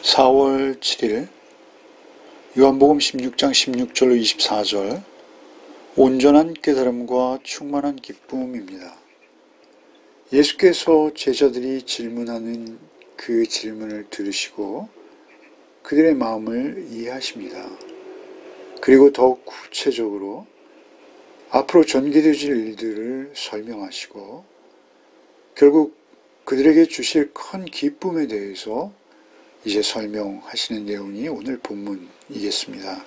4월 7일 요한복음 16장 16절로 24절 온전한 깨달음과 충만한 기쁨입니다. 예수께서 제자들이 질문하는 그 질문을 들으시고 그들의 마음을 이해하십니다. 그리고 더욱 구체적으로 앞으로 전개되어질 일들을 설명하시고 결국 그들에게 주실 큰 기쁨에 대해서 이제 설명하시는 내용이 오늘 본문이겠습니다.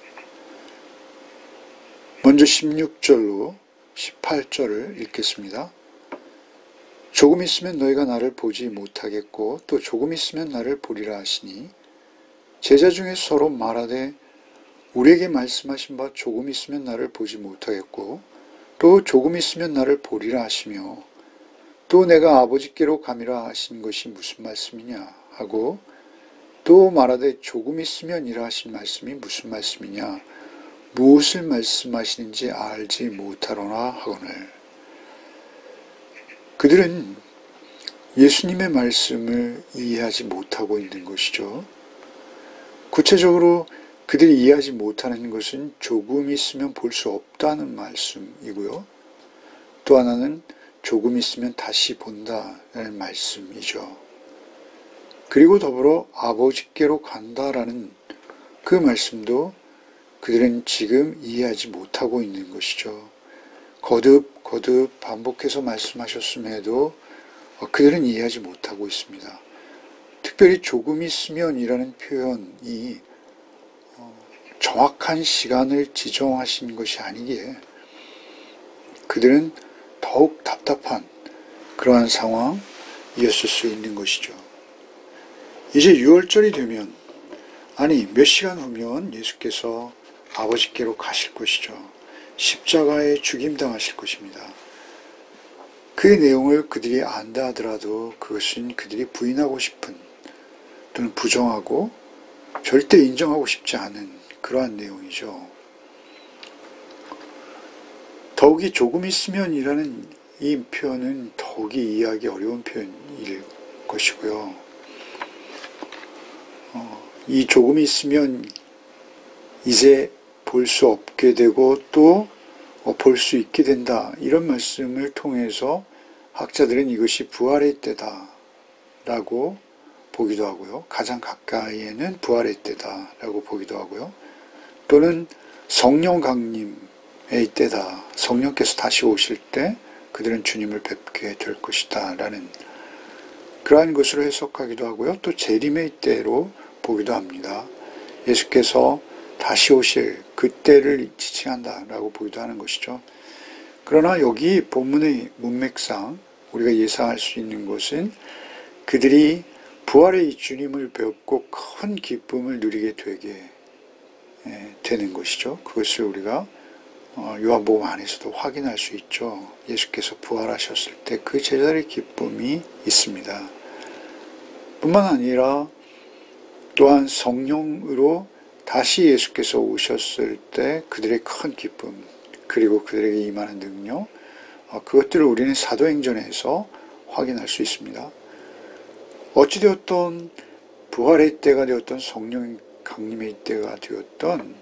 먼저 16절로 18절을 읽겠습니다. 조금 있으면 너희가 나를 보지 못하겠고 또 조금 있으면 나를 보리라 하시니 제자 중에 서로 말하되 우리에게 말씀하신 바 조금 있으면 나를 보지 못하겠고 또 조금 있으면 나를 보리라 하시며 또 내가 아버지께로 가미라 하신 것이 무슨 말씀이냐 하고 또 말하되 조금 있으면이라 하신 말씀이 무슨 말씀이냐 무엇을 말씀하시는지 알지 못하로나 하거늘. 그들은 예수님의 말씀을 이해하지 못하고 있는 것이죠. 구체적으로 그들이 이해하지 못하는 것은 조금 있으면 볼 수 없다는 말씀이고요. 또 하나는 조금 있으면 다시 본다는 말씀이죠. 그리고 더불어 아버지께로 간다라는 그 말씀도 그들은 지금 이해하지 못하고 있는 것이죠. 거듭 반복해서 말씀하셨음에도 그들은 이해하지 못하고 있습니다. 특별히 조금 있으면이라는 표현이 정확한 시간을 지정하신 것이 아니기에 그들은 더욱 답답한 그러한 상황이었을 수 있는 것이죠. 이제 6월절이 되면 몇 시간 후면 예수께서 아버지께로 가실 것이죠. 십자가에 죽임당하실 것입니다. 그 내용을 그들이 안다 하더라도 그것은 그들이 부인하고 싶은 또는 부정하고 절대 인정하고 싶지 않은 그러한 내용이죠. 더욱이 조금 있으면이라는 이 표현은 더욱이 이해하기 어려운 표현일 것이고요. 이 조금 있으면 이제 볼 수 없게 되고 또 볼 수 있게 된다. 이런 말씀을 통해서 학자들은 이것이 부활의 때다 라고 보기도 하고요. 가장 가까이에는 부활의 때다 라고 보기도 하고요. 또는 성령 강림의 때다. 성령께서 다시 오실 때 그들은 주님을 뵙게 될 것이다 라는 그러한 것으로 해석하기도 하고요. 또 재림의 때로 보기도 합니다. 예수께서 다시 오실 그때를 지칭한다라고 보기도 하는 것이죠. 그러나 여기 본문의 문맥상 우리가 예상할 수 있는 것은 그들이 부활의 주님을 뵙고 큰 기쁨을 누리게 되게 되는 것이죠. 그것을 우리가 요한복음 안에서도 확인할 수 있죠. 예수께서 부활하셨을 때 그 제자들의 기쁨이 있습니다. 뿐만 아니라 또한 성령으로 다시 예수께서 오셨을 때 그들의 큰 기쁨 그리고 그들에게 임하는 능력 그것들을 우리는 사도행전에서 확인할 수 있습니다. 어찌되었던 부활의 때가 되었던 성령 강림의 때가 되었던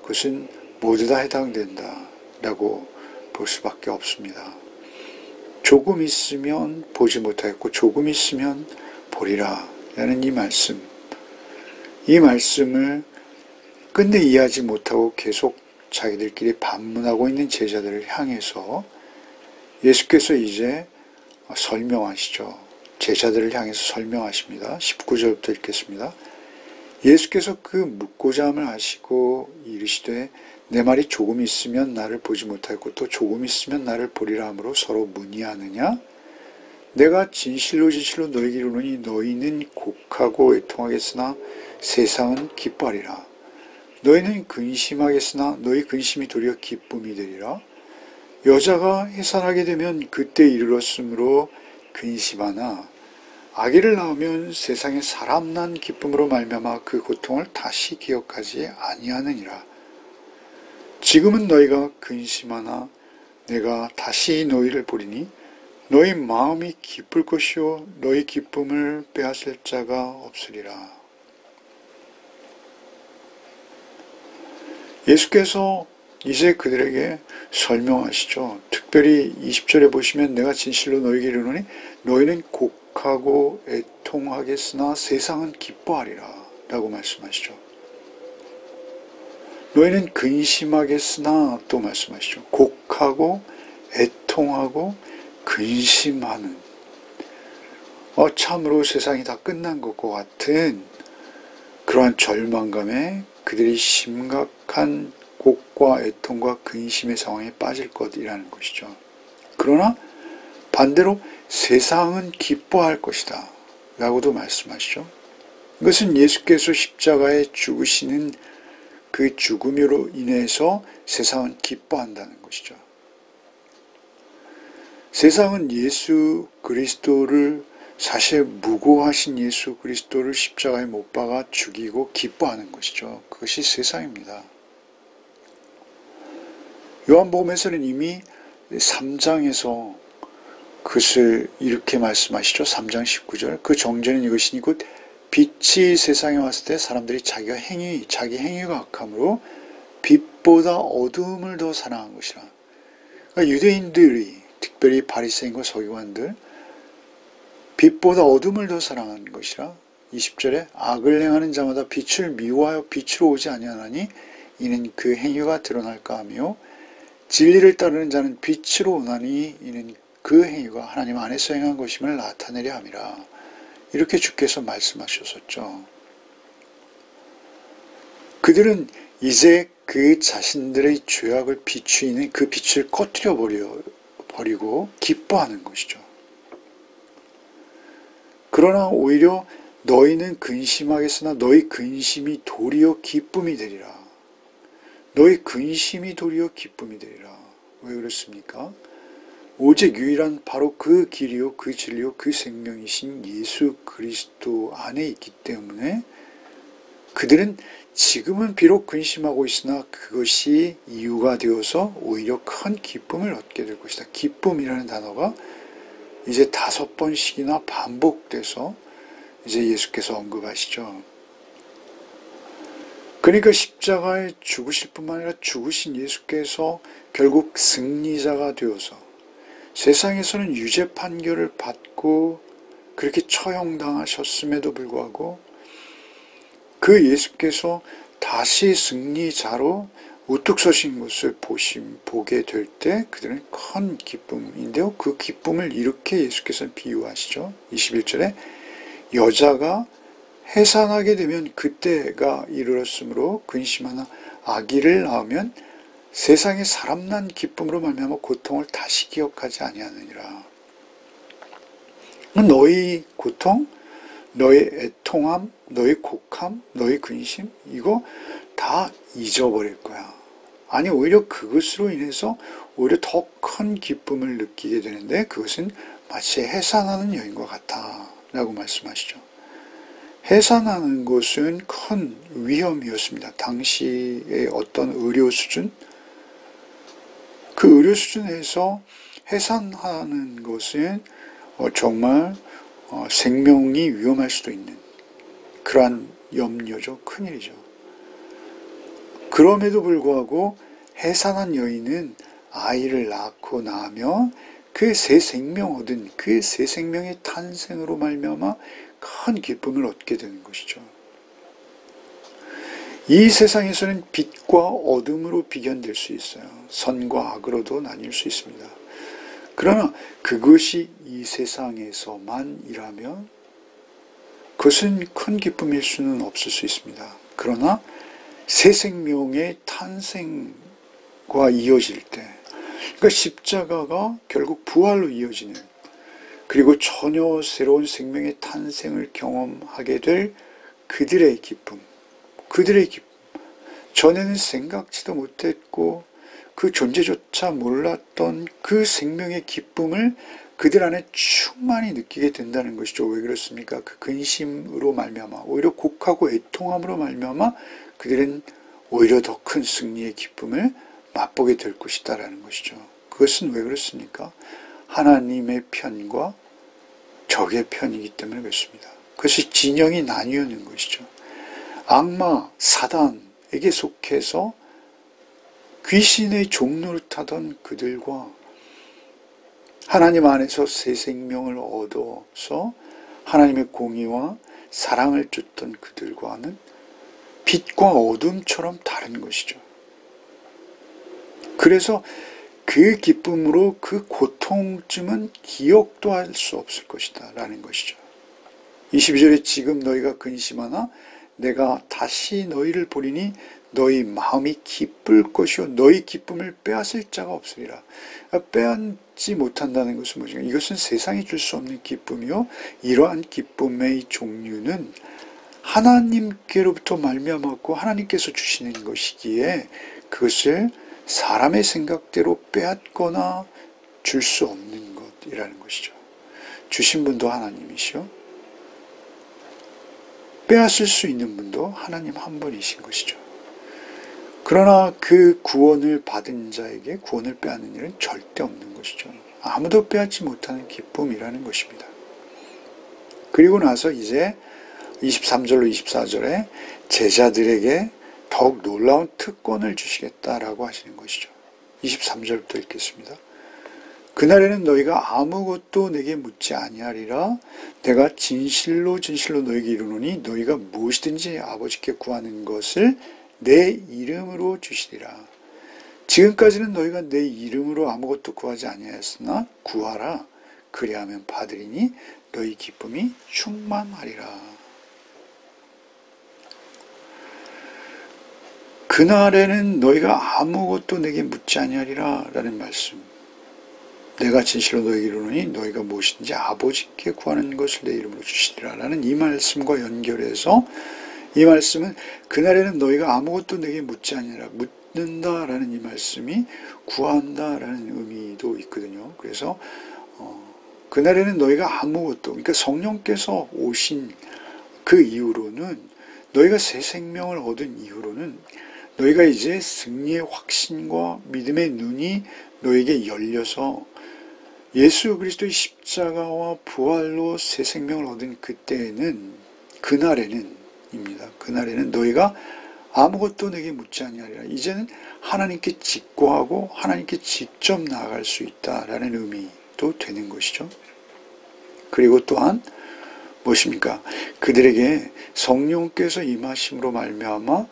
그것은 모두 다 해당된다라고 볼 수밖에 없습니다. 조금 있으면 보지 못하겠고 조금 있으면 보리라 라는 이 말씀을 끝내 이해하지 못하고 계속 자기들끼리 반문하고 있는 제자들을 향해서 예수께서 이제 설명하시죠. 제자들을 향해서 설명하십니다. 19절부터 읽겠습니다. 예수께서 그 묻고자 함을 하시고 이르시되 내 말이 조금 있으면 나를 보지 못하겠고 또 조금 있으면 나를 보리라 함으로 서로 문의하느냐? 내가 진실로 너희에게 이르노니 너희는 곡하고 애통하겠으나 세상은 기뻐하리라. 너희는 근심하겠으나 너희 근심이 도리어 기쁨이 되리라. 여자가 해산하게 되면 그때 이르렀으므로 근심하나 아기를 낳으면 세상에 사람 난 기쁨으로 말미암아 그 고통을 다시 기억하지 아니하느니라. 지금은 너희가 근심하나 내가 다시 너희를 보리니 너희 마음이 기쁠 것이요 너희 기쁨을 빼앗을 자가 없으리라. 예수께서 이제 그들에게 설명하시죠. 특별히 20절에 보시면 내가 진실로 너희에게 이르노니 너희는 곡하고 애통하겠으나 세상은 기뻐하리라 라고 말씀하시죠. 너희는 근심하겠으나 또 말씀하시죠. 곡하고 애통하고 근심하는 참으로 세상이 다 끝난 것과 같은 그러한 절망감에 그들이 심각한 곡과 애통과 근심의 상황에 빠질 것이라는 것이죠. 그러나 반대로 세상은 기뻐할 것이다 라고도 말씀하시죠. 이것은 예수께서 십자가에 죽으시는 그 죽음으로 인해서 세상은 기뻐한다는 것이죠. 세상은 예수 그리스도를 사실 무고하신 예수 그리스도를 십자가에 못 박아 죽이고 기뻐하는 것이죠. 그것이 세상입니다. 요한복음에서는 이미 3장에서 그것을 이렇게 말씀하시죠. 3장 19절 그 정죄는 이것이니 곧 빛이 세상에 왔을 때 사람들이 자기 행위가 악함으로 빛보다 어두움을 더 사랑한 것이라. 그러니까 유대인들이 특별히 바리새인과 서기관들 빛보다 어둠을 더 사랑한 것이라. 20절에 악을 행하는 자마다 빛을 미워하여 빛으로 오지 아니하나니 이는 그 행위가 드러날까 하며 진리를 따르는 자는 빛으로 오나니 이는 그 행위가 하나님 안에서 행한 것임을 나타내려 함이라. 이렇게 주께서 말씀하셨었죠. 그들은 이제 그 자신들의 죄악을 비추이는 그 빛을 꺼뜨려 버리고 기뻐하는 것이죠. 그러나 오히려 너희는 근심하겠으나 너희 근심이 도리어 기쁨이 되리라. 너희 근심이 도리어 기쁨이 되리라. 왜 그렇습니까? 오직 유일한 바로 그 길이요 그 진리요 그 생명이신 예수 그리스도 안에 있기 때문에 그들은 지금은 비록 근심하고 있으나 그것이 이유가 되어서 오히려 큰 기쁨을 얻게 될 것이다. 기쁨이라는 단어가 이제 5번씩이나 반복돼서 이제 예수께서 언급하시죠. 그러니까 십자가에 죽으실 뿐만 아니라 죽으신 예수께서 결국 승리자가 되어서 세상에서는 유죄 판결을 받고 그렇게 처형당하셨음에도 불구하고 그 예수께서 다시 승리자로 우뚝 서신 것을 보게 될 때 그들은 큰 기쁨인데요. 그 기쁨을 이렇게 예수께서는 비유하시죠. 21절에 여자가 해산하게 되면 그때가 이르렀으므로 근심하나 아기를 낳으면 세상에 사람 난 기쁨으로 말미암아 고통을 다시 기억하지 아니하느니라. 너희 고통, 너희 애통함, 너희 곡함, 너희 근심 이거 다 잊어버릴 거야. 아니 오히려 그것으로 인해서 오히려 더 큰 기쁨을 느끼게 되는데 그것은 마치 해산하는 여인과 같아 라고 말씀하시죠. 해산하는 것은 큰 위험이었습니다. 당시의 어떤 의료 수준, 그 의료 수준에서 해산하는 것은 정말 생명이 위험할 수도 있는 그러한 염려죠. 큰일이죠. 그럼에도 불구하고 해산한 여인은 아이를 낳고 나면 그 새 생명 얻은 그 새 생명의 탄생으로 말미암아 큰 기쁨을 얻게 되는 것이죠. 이 세상에서는 빛과 어둠으로 비견될 수 있어요. 선과 악으로도 나뉠 수 있습니다. 그러나 그것이 이 세상에서만이라면 그것은 큰 기쁨일 수는 없을 수 있습니다. 그러나 새 생명의 탄생과 이어질 때, 그러니까 십자가가 결국 부활로 이어지는 그리고 전혀 새로운 생명의 탄생을 경험하게 될 그들의 기쁨, 전에는 생각지도 못했고 그 존재조차 몰랐던 그 생명의 기쁨을 그들 안에 충만히 느끼게 된다는 것이죠. 왜 그렇습니까? 그 근심으로 말미암아 오히려 곡하고 애통함으로 말미암아 그들은 오히려 더 큰 승리의 기쁨을 맛보게 될 것이다라는 것이죠. 그것은 왜 그렇습니까? 하나님의 편과 적의 편이기 때문에 그렇습니다. 그것이 진영이 나뉘는 것이죠. 악마, 사단에게 속해서 귀신의 종노릇하던 그들과 하나님 안에서 새 생명을 얻어서 하나님의 공의와 사랑을 쫓던 그들과는 빛과 어둠처럼 다른 것이죠. 그래서 그 기쁨으로 그 고통쯤은 기억도 할 수 없을 것이다 라는 것이죠. 22절에 지금 너희가 근심하나 내가 다시 너희를 보리니 너희 마음이 기쁠 것이요 너희 기쁨을 빼앗을 자가 없으리라. 빼앗지 못한다는 것은 뭐죠? 이것은 세상이 줄 수 없는 기쁨이요 이러한 기쁨의 종류는 하나님께로부터 말미암았고 하나님께서 주시는 것이기에 그것을 사람의 생각대로 빼앗거나 줄 수 없는 것이라는 것이죠. 주신 분도 하나님이시요 빼앗을 수 있는 분도 하나님 한 분이신 것이죠. 그러나 그 구원을 받은 자에게 구원을 빼앗는 일은 절대 없는 것이죠. 아무도 빼앗지 못하는 기쁨이라는 것입니다. 그리고 나서 이제 23절로 24절에 제자들에게 더욱 놀라운 특권을 주시겠다라고 하시는 것이죠. 23절부터 읽겠습니다. 그날에는 너희가 아무것도 내게 묻지 아니하리라. 내가 진실로 진실로 너희에게 이르노니 너희가 무엇이든지 아버지께 구하는 것을 내 이름으로 주시리라. 지금까지는 너희가 내 이름으로 아무것도 구하지 아니하였으나 구하라. 그리하면 받으리니 너희 기쁨이 충만하리라. 그날에는 너희가 아무것도 내게 묻지 아니하리라 라는 말씀. 내가 진실로 너희에게 이르노니 너희가 무엇인지 아버지께 구하는 것을 내 이름으로 주시리라 라는 이 말씀과 연결해서 이 말씀은 그날에는 너희가 아무것도 내게 묻지 아니하리라, 묻는다라는 이 말씀이 구한다라는 의미도 있거든요. 그래서 그날에는 너희가 아무것도, 그러니까 성령께서 오신 그 이후로는 너희가 새 생명을 얻은 이후로는 너희가 이제 승리의 확신과 믿음의 눈이 너에게 열려서 예수 그리스도의 십자가와 부활로 새 생명을 얻은 그때에는 그날에는 너희가 아무것도 내게 묻지 아니하리라. 이제는 하나님께 직고하고 하나님께 직접 나아갈 수 있다라는 의미도 되는 것이죠. 그리고 또한 무엇입니까? 그들에게 성령께서 임하심으로 말미암아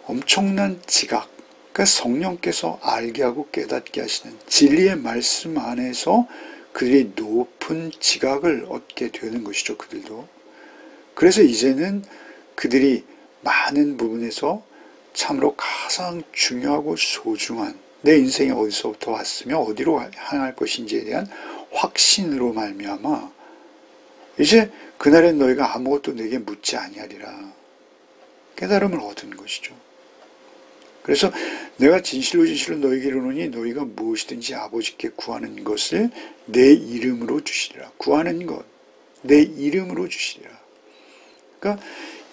엄청난 지각, 그러니까 성령께서 알게 하고 깨닫게 하시는 진리의 말씀 안에서 그들이 높은 지각을 얻게 되는 것이죠. 그들도. 그래서 이제는 그들이 많은 부분에서 참으로 가장 중요하고 소중한 내 인생이 어디서부터 왔으며 어디로 향할 것인지에 대한 확신으로 말미암아 이제 그날엔 너희가 아무것도 내게 묻지 아니하리라 깨달음을 얻은 것이죠. 그래서 내가 진실로 진실로 너희에게 이르노니 너희가 무엇이든지 아버지께 구하는 것을 내 이름으로 주시리라. 구하는 것, 내 이름으로 주시리라. 그러니까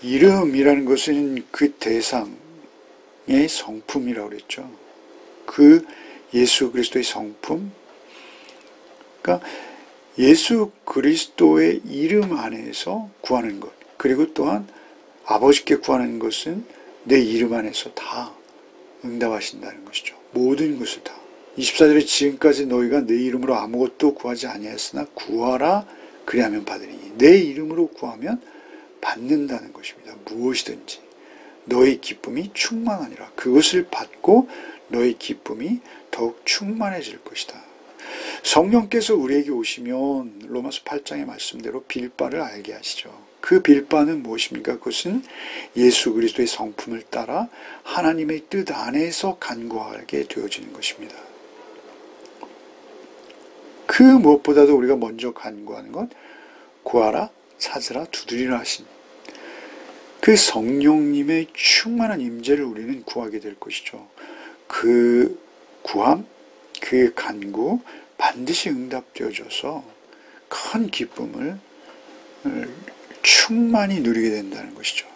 이름이라는 것은 그 대상의 성품이라고 그랬죠. 그 예수 그리스도의 성품, 그러니까 예수 그리스도의 이름 안에서 구하는 것, 그리고 또한 아버지께 구하는 것은 내 이름 안에서 다 응답하신다는 것이죠. 모든 것을 다. 24절에 지금까지 너희가 내 이름으로 아무것도 구하지 아니하였으나 구하라 그리하면 받으리니 내 이름으로 구하면 받는다는 것입니다. 무엇이든지 너희 기쁨이 충만하니라. 그것을 받고 너희 기쁨이 더욱 충만해질 것이다. 성령께서 우리에게 오시면 로마서 8장의 말씀대로 빌바를 알게 하시죠. 그 빌바는 무엇입니까? 그것은 예수 그리스도의 성품을 따라 하나님의 뜻 안에서 간구하게 되어지는 것입니다. 그 무엇보다도 우리가 먼저 간구하는 것, 구하라, 찾으라, 두드리라 하신 그 성령님의 충만한 임재를 우리는 구하게 될 것이죠. 그 구함, 그 간구 반드시 응답되어져서 큰 기쁨을 충만히 누리게 된다는 것이죠.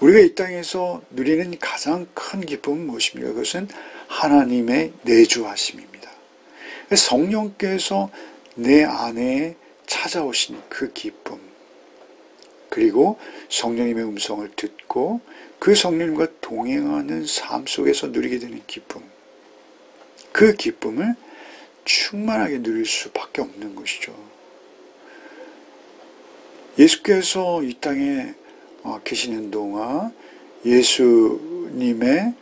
우리가 이 땅에서 누리는 가장 큰 기쁨은 무엇입니까? 그것은 하나님의 내주하심입니다. 성령께서 내 안에 찾아오신 그 기쁨, 그리고 성령님의 음성을 듣고 그 성령님과 동행하는 삶 속에서 누리게 되는 기쁨, 그 기쁨을 충만하게 누릴 수밖에 없는 것이죠. 예수께서 이 땅에 계시는 동안 예수님의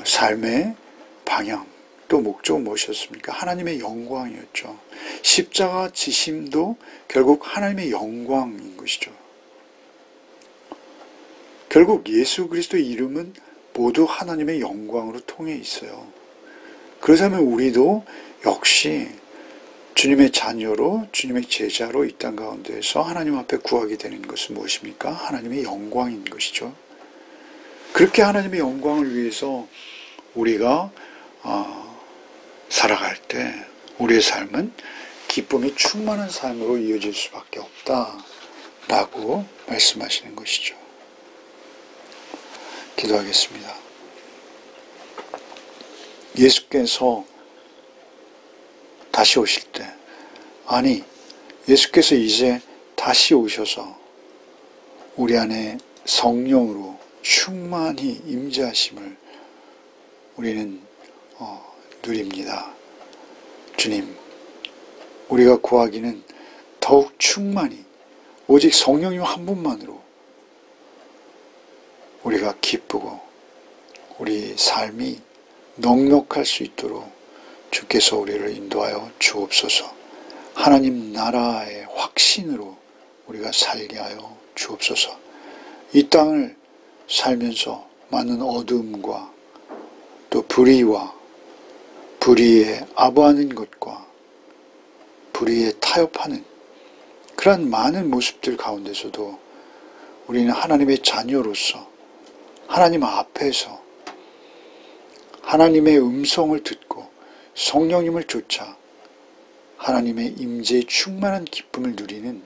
삶의 방향 또 목적은 무엇이었습니까? 하나님의 영광이었죠. 십자가 지심도 결국 하나님의 영광인 것이죠. 결국 예수 그리스도의 이름은 모두 하나님의 영광으로 통해 있어요. 그렇다면 우리도 역시 주님의 자녀로, 주님의 제자로 이 땅 가운데에서 하나님 앞에 구하게 되는 것은 무엇입니까? 하나님의 영광인 것이죠. 그렇게 하나님의 영광을 위해서 우리가 살아갈 때 우리의 삶은 기쁨이 충만한 삶으로 이어질 수밖에 없다라고 말씀하시는 것이죠. 기도하겠습니다. 예수께서 다시 오실 때, 예수께서 이제 다시 오셔서 우리 안에 성령으로 충만히 임재하심을 우리는 누립니다. 주님, 우리가 구하기는 더욱 충만히 오직 성령님 한 분만으로 우리가 기쁘고 우리 삶이 넉넉할 수 있도록 주께서 우리를 인도하여 주옵소서. 하나님 나라의 확신으로 우리가 살게 하여 주옵소서. 이 땅을 살면서 많은 어둠과 또 불의와 불의에 아부하는 것과 불의에 타협하는 그런 많은 모습들 가운데서도 우리는 하나님의 자녀로서 하나님 앞에서 하나님의 음성을 듣고 성령님을 쫓아 하나님의 임재의 충만한 기쁨을 누리는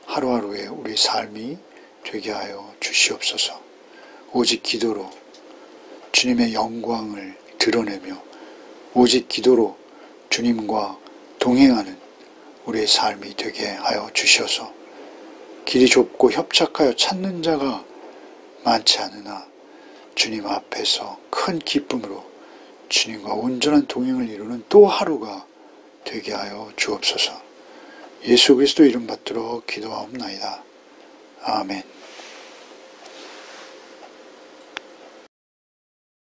하루하루의 우리 삶이 되게 하여 주시옵소서. 오직 기도로 주님의 영광을 드러내며 오직 기도로 주님과 동행하는 우리의 삶이 되게 하여 주셔서 길이 좁고 협착하여 찾는 자가 많지 않으나 주님 앞에서 큰 기쁨으로 주님과 온전한 동행을 이루는 또 하루가 되게 하여 주옵소서. 예수 그리스도 이름 받들어 기도하옵나이다. 아멘.